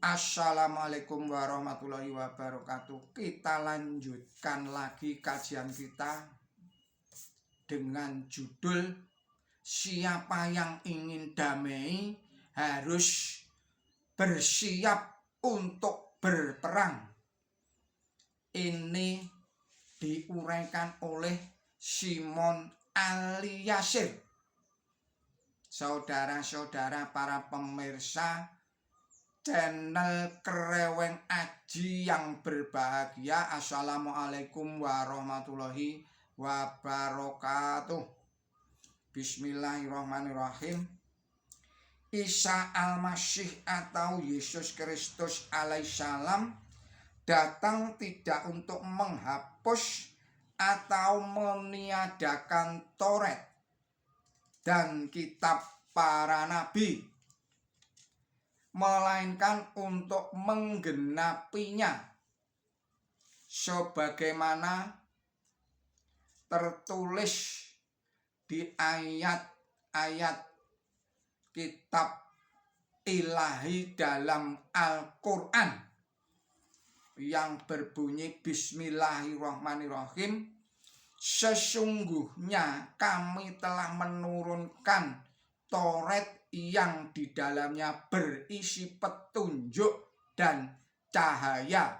Assalamualaikum warahmatullahi wabarakatuh. Kita lanjutkan lagi kajian kita dengan judul Siapa yang ingin damai harus bersiap untuk berperang. Ini diuraikan oleh Simon Al-Yasir. Saudara-saudara para pemirsa channel Kreweng Aji yang berbahagia, Assalamualaikum warahmatullahi wabarakatuh. Bismillahirrahmanirrahim. Isa Al-Masih atau Yesus Kristus alaihissalam datang tidak untuk menghapus atau meniadakan Taurat dan kitab para nabi, melainkan untuk menggenapinya sebagaimana tertulis di ayat-ayat kitab ilahi dalam Al-Quran yang berbunyi Bismillahirrahmanirrahim. Sesungguhnya kami telah menurunkan Taurat yang di dalamnya berisi petunjuk dan cahaya.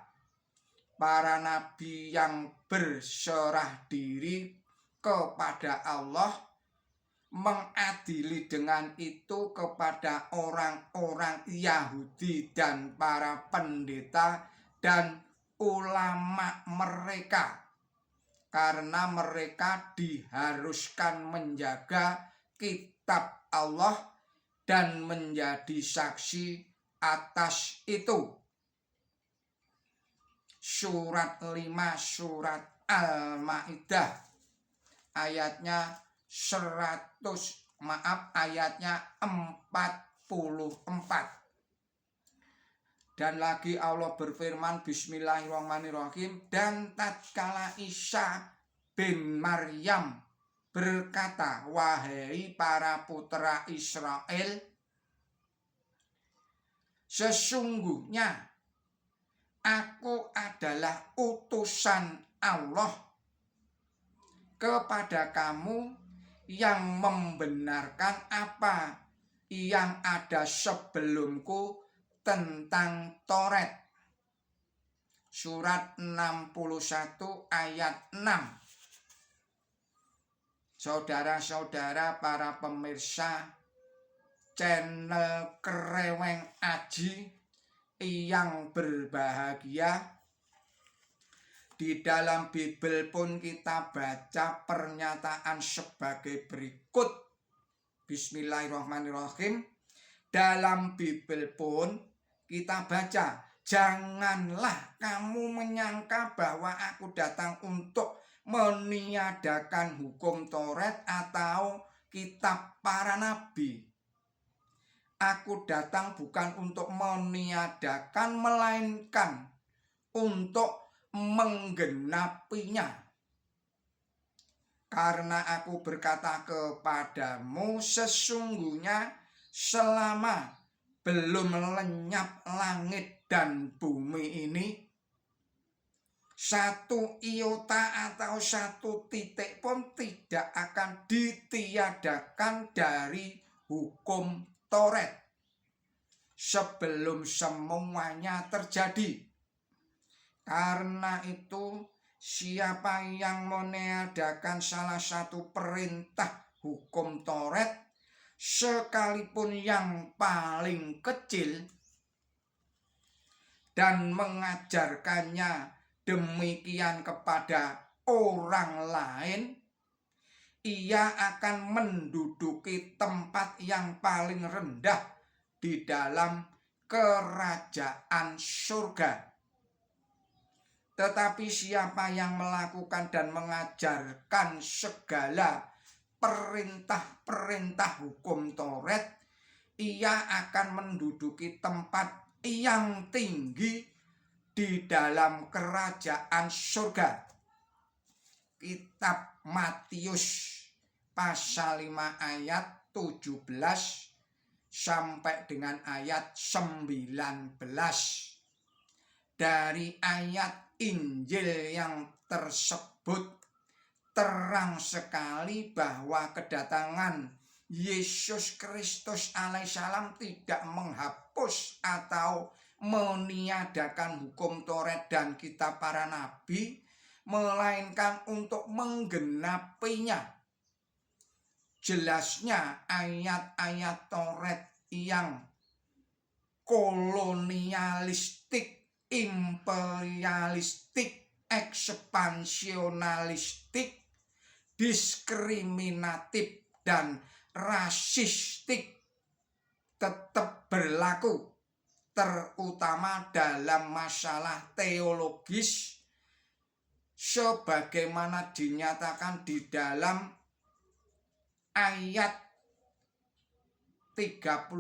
Para nabi yang berserah diri kepada Allah mengadili dengan itu kepada orang-orang Yahudi dan para pendeta dan ulama mereka, karena mereka diharuskan menjaga kitab Allah dan menjadi saksi atas itu. Surat 5 surat Al-Maidah ayatnya 44. Dan lagi Allah berfirman Bismillahirrahmanirrahim. Dan tatkala Isa bin Maryam berkata, wahai para putra Israel, sesungguhnya aku adalah utusan Allah kepada kamu yang membenarkan apa yang ada sebelumku tentang Taurat. Surat 61 ayat 6. Saudara-saudara para pemirsa channel Kreweng Aji yang berbahagia, di dalam Bible pun kita baca pernyataan sebagai berikut. Bismillahirrahmanirrahim. Dalam Bible pun kita baca, janganlah kamu menyangka bahwa aku datang untuk meniadakan hukum Taurat atau kitab para nabi. Aku datang bukan untuk meniadakan, melainkan untuk menggenapinya. Karena aku berkata kepadamu, sesungguhnya selama belum lenyap langit dan bumi ini, satu iota atau satu titik pun tidak akan ditiadakan dari hukum Taurat sebelum semuanya terjadi. Karena itu, siapa yang meniadakan salah satu perintah hukum Taurat, sekalipun yang paling kecil, dan mengajarkannya demikian kepada orang lain, ia akan menduduki tempat yang paling rendah di dalam kerajaan surga. Tetapi siapa yang melakukan dan mengajarkan segala perintah-perintah hukum Taurat, ia akan menduduki tempat yang tinggi di dalam kerajaan surga. Kitab Matius pasal 5 ayat 17 sampai dengan ayat 19. Dari ayat Injil yang tersebut terang sekali bahwa kedatangan Yesus Kristus alaihissalam tidak menghapus atau meniadakan hukum Taurat dan kitab para nabi, melainkan untuk menggenapinya. Jelasnya ayat-ayat Taurat yang kolonialistik, imperialistik, ekspansionalistik, diskriminatif, dan rasistik tetap berlaku, terutama dalam masalah teologis sebagaimana dinyatakan di dalam ayat 34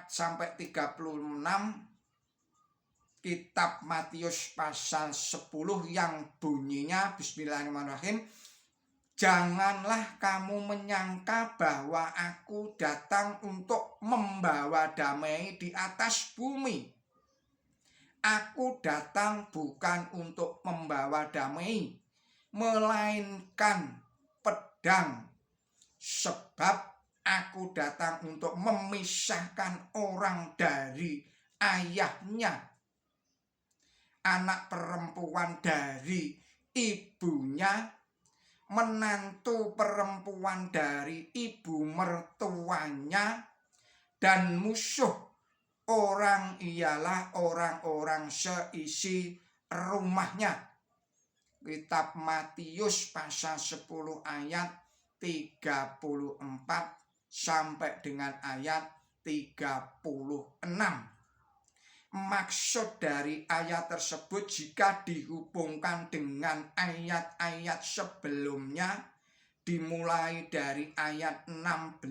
sampai 36 kitab Matius pasal 10 yang bunyinya bismillahirrahmanirrahim, janganlah kamu menyangka bahwa aku datang untuk membawa damai di atas bumi. Aku datang bukan untuk membawa damai, melainkan pedang. Sebab aku datang untuk memisahkan orang dari ayahnya, anak perempuan dari ibunya, menantu perempuan dari ibu mertuanya, dan musuh orang ialah orang-orang seisi rumahnya. Kitab Matius pasal 10 ayat 34 sampai dengan ayat 36. Maksud dari ayat tersebut jika dihubungkan dengan ayat-ayat sebelumnya, dimulai dari ayat 16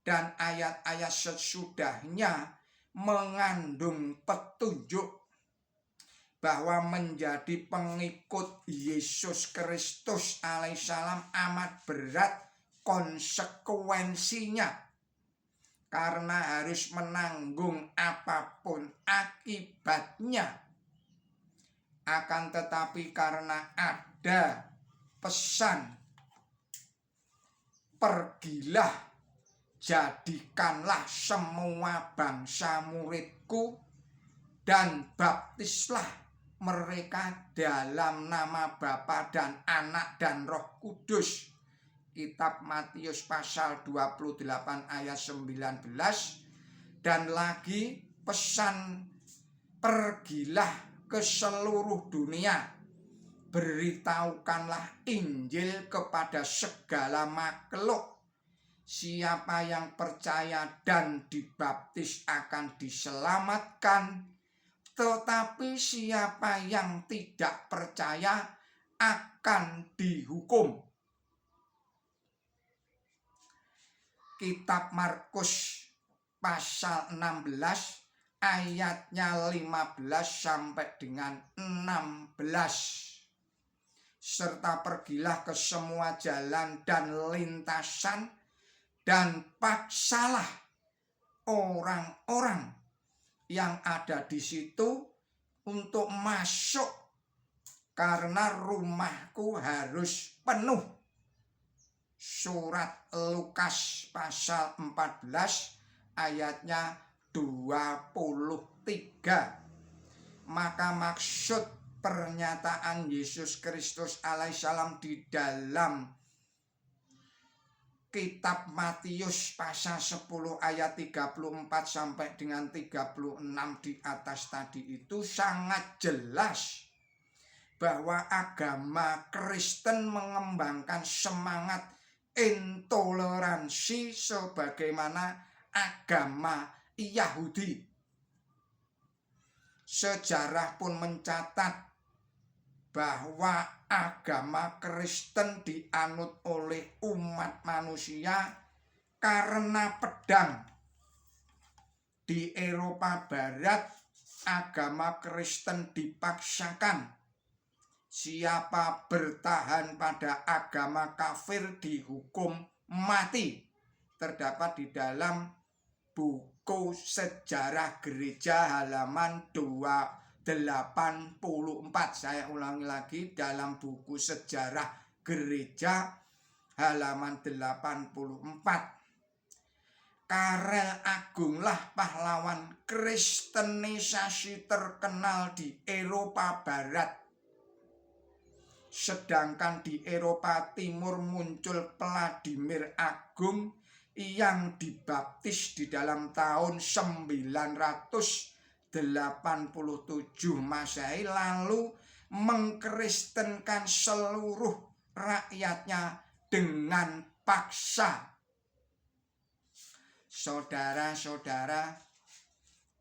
dan ayat-ayat sesudahnya, mengandung petunjuk bahwa menjadi pengikut Yesus Kristus alaihissalam amat berat konsekuensinya, karena harus menanggung apapun akibatnya. Akan tetapi karena ada pesan, pergilah, jadikanlah semua bangsa muridku, dan baptislah mereka dalam nama Bapa dan Anak dan Roh Kudus. Kitab Matius pasal 28 ayat 19. Dan lagi pesan, pergilah ke seluruh dunia, beritahukanlah Injil kepada segala makhluk. Siapa yang percaya dan dibaptis akan diselamatkan, tetapi siapa yang tidak percaya akan dihukum. Kitab Markus pasal 16 ayatnya 15 sampai dengan 16. Serta pergilah ke semua jalan dan lintasan, dan paksalah orang-orang yang ada di situ untuk masuk, karena rumahku harus penuh. Surat Lukas pasal 14 ayatnya 23. Maka maksud pernyataan Yesus Kristus alaihissalam di dalam kitab Matius pasal 10 ayat 34 sampai dengan 36 di atas tadi itu sangat jelas bahwa agama Kristen mengembangkan semangat intoleransi sebagaimana agama Yahudi. Sejarah pun mencatat bahwa agama Kristen dianut oleh umat manusia karena pedang. Di Eropa Barat, agama Kristen dipaksakan. Siapa bertahan pada agama kafir dihukum mati. Terdapat di dalam buku sejarah gereja halaman 284. Saya ulangi lagi, dalam buku sejarah gereja halaman 84. Karel Agunglah pahlawan kristenisasi terkenal di Eropa Barat. Sedangkan di Eropa Timur muncul Vladimir Agung yang dibaptis di dalam tahun 987 Masehi, lalu mengkristenkan seluruh rakyatnya dengan paksa. Saudara-saudara,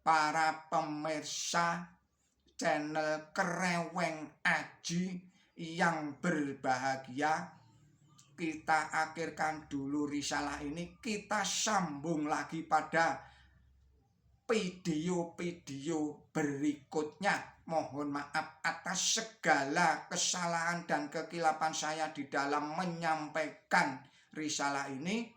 para pemirsa channel Kreweng Aji yang berbahagia, kita akhirkan dulu risalah ini. Kita sambung lagi pada video-video berikutnya. Mohon maaf atas segala kesalahan dan kekilapan saya di dalam menyampaikan risalah ini.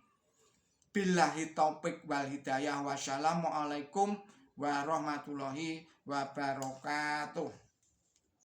Billahi taufik wal hidayah. Wassalamualaikum warahmatullahi wabarakatuh.